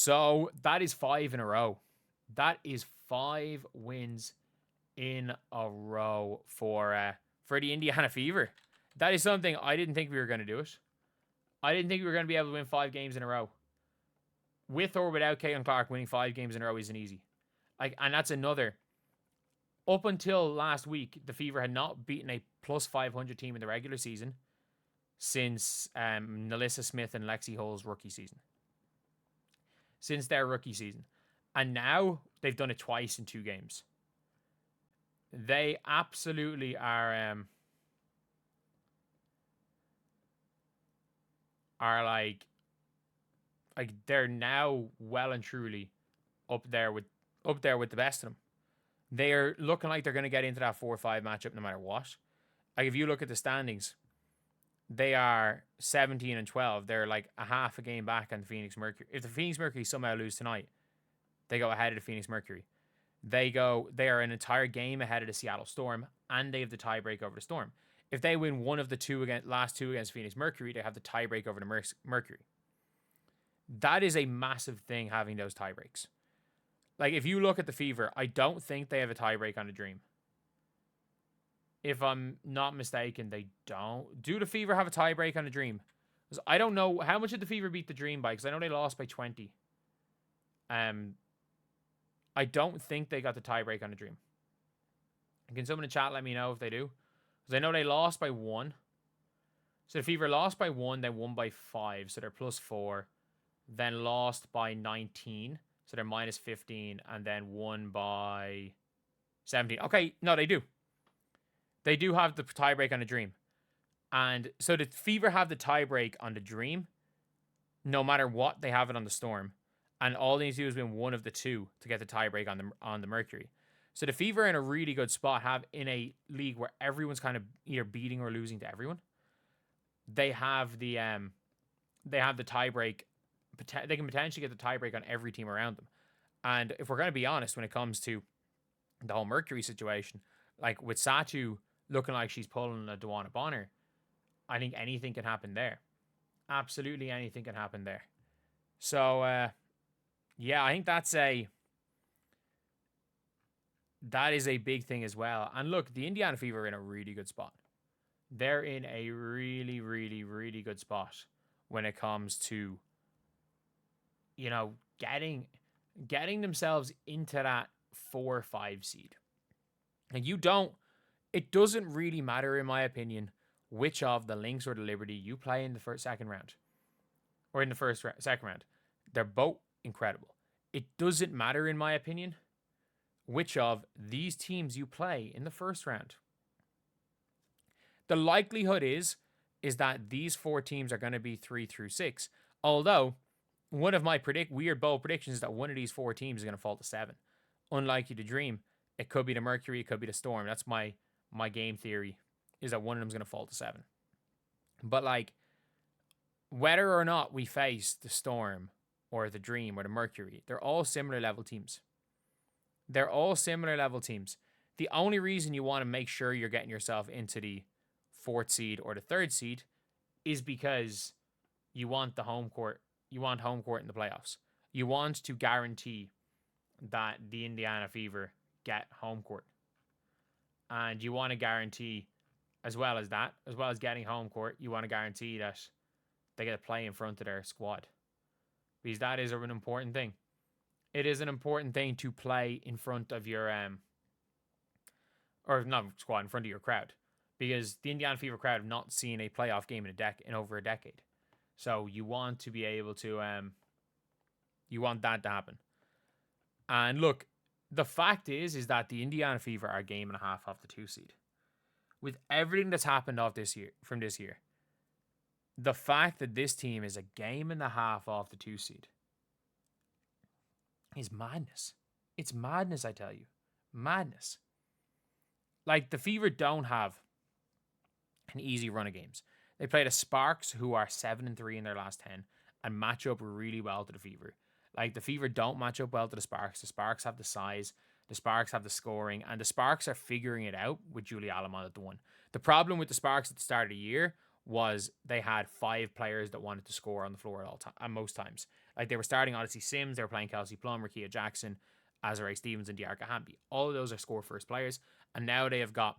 So that is 5 in a row. That is 5 wins in a row for the Indiana Fever. That is something I didn't think we were going to do it. I didn't think we were going to be able to win 5 games in a row. With or without Caitlin Clark, winning 5 games in a row isn't easy. And that's another. Up until last week, the Fever had not beaten a plus 500 team in the regular season since Nalissa Smith and Lexi Hull's rookie season. Since their rookie season. And now they've done it twice in 2 games. They absolutely are like they're now well and truly up there with the best of them. They're looking like they're going to get into that 4-5 matchup no matter what. Like if you look at the standings, they are 17 and 12. They're like a half a game back on the Phoenix Mercury. If the Phoenix Mercury somehow lose tonight, they go ahead of the Phoenix Mercury. They are an entire game ahead of the Seattle Storm, and they have the tiebreak over the Storm. If they win one of the last two against Phoenix Mercury, they have the tiebreak over the Mercury. That is a massive thing, having those tiebreaks. Like, if you look at the Fever, I don't think they have a tiebreak on the Dream. If I'm not mistaken, they don't. Do the Fever have a tiebreak on the Dream? Because I don't know. How much did the Fever beat the Dream by? Because I know they lost by 20. I don't think they got the tiebreak on the Dream. Can someone in the chat let me know if they do? Because I know they lost by 1. So the Fever lost by 1, then won by 5. So they're plus 4. Then lost by 19. So they're minus 15. And then won by 17. Okay, no, they do. They do have the tiebreak on the Dream. And so the Fever have the tiebreak on the Dream. No matter what, they have it on the Storm. And all they need to do is win one of the two to get the tiebreak on the Mercury. So the Fever are in a really good spot, have in a league where everyone's kind of either beating or losing to everyone. They have the tiebreak. They can potentially get the tiebreak on every team around them. And if we're going to be honest, when it comes to the whole Mercury situation, like with Satu looking like she's pulling a Duana Bonner, I think anything can happen there. Absolutely anything can happen there. So, yeah, I think that is a big thing as well. And look, the Indiana Fever are in a really good spot. They're in a really, really, really good spot when it comes to, getting themselves into that 4-5 seed. And it doesn't really matter, in my opinion, which of the Lynx or the Liberty you play in the second round. Or in the second round. They're both incredible. It doesn't matter, in my opinion, which of these teams you play in the first round. The likelihood is that these 4 teams are going to be 3 through 6. Although, one of my weird bold predictions is that one of these 4 teams is going to fall to 7. Unlike you to dream, it could be the Mercury, it could be the Storm. That's my game theory, is that one of them is going to fall to 7. But like, whether or not we face the Storm or the Dream or the Mercury, they're all similar level teams. The only reason you want to make sure you're getting yourself into the 4th seed or the 3rd seed is because you want the home court. You want home court in the playoffs. You want to guarantee that the Indiana Fever get home court. And you want to guarantee, as well as getting home court, you want to guarantee that they get to play in front of their squad. Because that is an important thing. It is an important thing to play in front of your or not squad, in front of your crowd. Because the Indiana Fever crowd have not seen a playoff game in over a decade. So you want to be able to you want that to happen. And look, the fact is that the Indiana Fever are a game and a half off the 2 seed. With everything that's happened from this year, the fact that this team is a game and a half off the 2 seed is madness. It's madness, I tell you. Madness. Like, the Fever don't have an easy run of games. They played the Sparks, who are 7-3 in their last 10, and match up really well to the Fever. Like, the Fever don't match up well to the Sparks. The Sparks have the size. The Sparks have the scoring. And the Sparks are figuring it out with Julie Alamont at the 1. The problem with the Sparks at the start of the year was they had 5 players that wanted to score on the floor at most times. Like, they were starting Odyssey Sims, they were playing Kelsey Plum, Rakia Jackson, Azare Stevens, and Diarca Hamby. All of those are score first players. And now they have got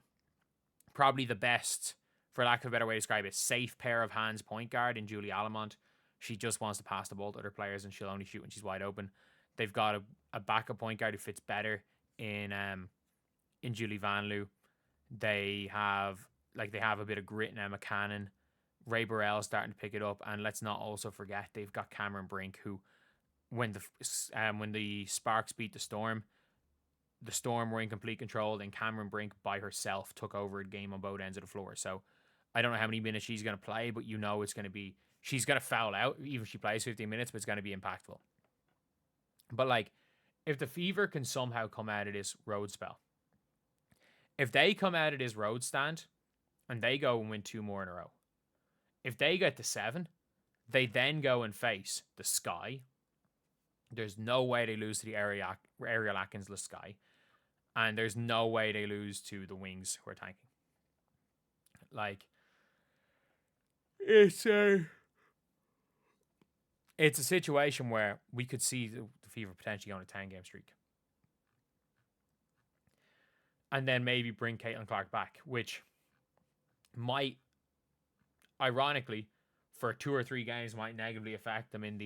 probably the best, for lack of a better way to describe it, safe pair of hands point guard in Julie Alamont. She just wants to pass the ball to other players, and she'll only shoot when she's wide open. They've got a backup point guard who fits better in Julie Vanloo. They have a bit of grit in Emma Cannon. Ray Burrell starting to pick it up, and let's not also forget they've got Cameron Brink, who when the Sparks beat the Storm were in complete control. Then Cameron Brink by herself took over the game on both ends of the floor. So I don't know how many minutes she's going to play, but it's going to be, she's going to foul out even if she plays 15 minutes, but it's going to be impactful. But like, if the Fever can somehow come out of this road spell, if they come out of this road stand and they go and win 2 more in a row, if they get to 7, they then go and face the Sky. There's no way they lose to the Ariel Atkins-less Sky. And there's no way they lose to the Wings, who are tanking. Like, it's a situation where we could see the Fever potentially on a 10-game streak. And then maybe bring Caitlin Clark back, which might, ironically, for 2 or 3 games, might negatively affect them in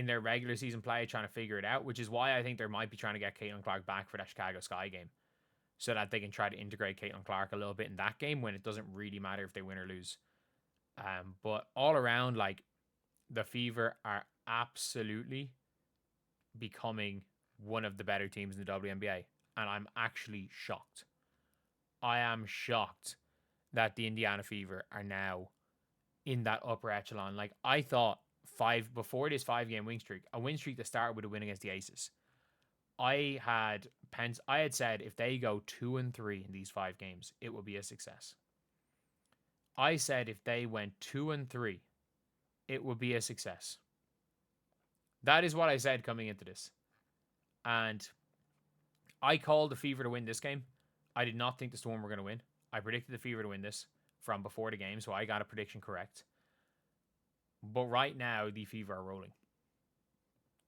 their regular season play, trying to figure it out, which is why I think they might be trying to get Caitlin Clark back for that Chicago Sky game, so that they can try to integrate Caitlin Clark a little bit in that game when it doesn't really matter if they win or lose. But all around, like, the Fever are absolutely becoming one of the better teams in the WNBA, and I'm actually shocked. I am shocked that the Indiana Fever are now in that upper echelon. Like, I thought before this 5-game win streak, a win streak that started with a win against the Aces, I had said if they go 2-3 in these 5 games, it will be a success. I said if they went 2-3, it would be a success. That is what I said coming into this. And I called the Fever to win this game. I did not think the Storm were going to win. I predicted the Fever to win this from before the game, so I got a prediction correct. But right now, the Fever are rolling.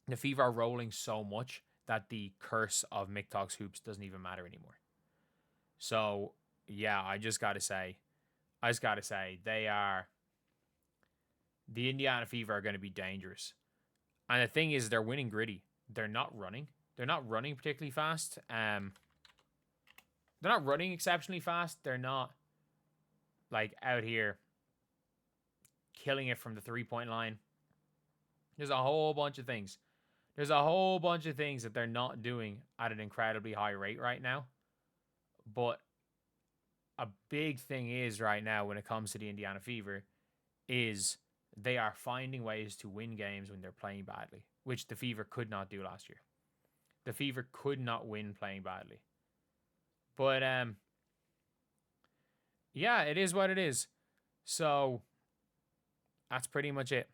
The Fever are rolling so much that the curse of Mick Talks Hoops doesn't even matter anymore. So, yeah, I just got to say, the Indiana Fever are going to be dangerous. And the thing is, they're winning gritty. They're not running. They're not running particularly fast. They're not running exceptionally fast. They're not, like, out here killing it from the 3-point line. There's a whole bunch of things. That they're not doing at an incredibly high rate right now. But a big thing is right now when it comes to the Indiana Fever is they are finding ways to win games when they're playing badly, which the Fever could not do last year. The Fever could not win playing badly. But, yeah, it is what it is. So, that's pretty much it.